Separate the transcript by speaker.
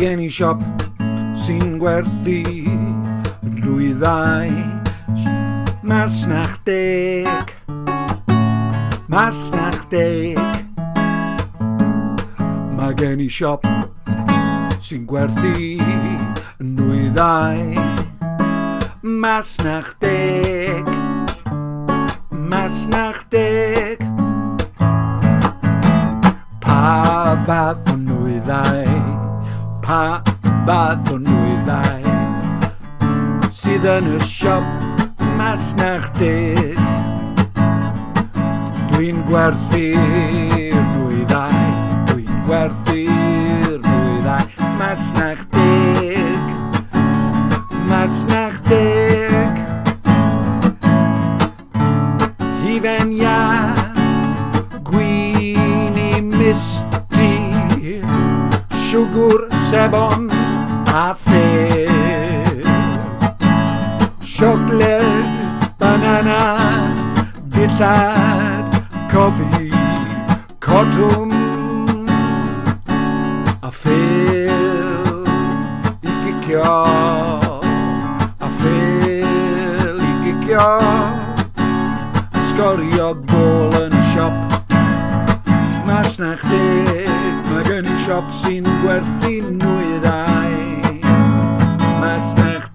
Speaker 1: gen I siop sy'n gwerthu nwyddau. Masnach Deg, Masnach Deg. Mae gen I siop sy'n gwerthu nwyddau. Masnach Deg, Masnach Deg. Pa fath o nwyddau, pa fath o nwyddau sydd yn y siop Masnach Deg. Dwi'n gwerthu'r nwyddau, dwi'n gwerthu'r nwyddau. Masnach Deg, Masnach Deg. Hufen ia, gwin I misti, siwgr, sebon a the. Siocled, banana, dillad, coffi, cotwm a ffil I gicio, a ffil I gicio. Sgoriog bol yn y siop Masnach Deg. Mae gen I siop sy'n gwerthu nwyddau. Masnach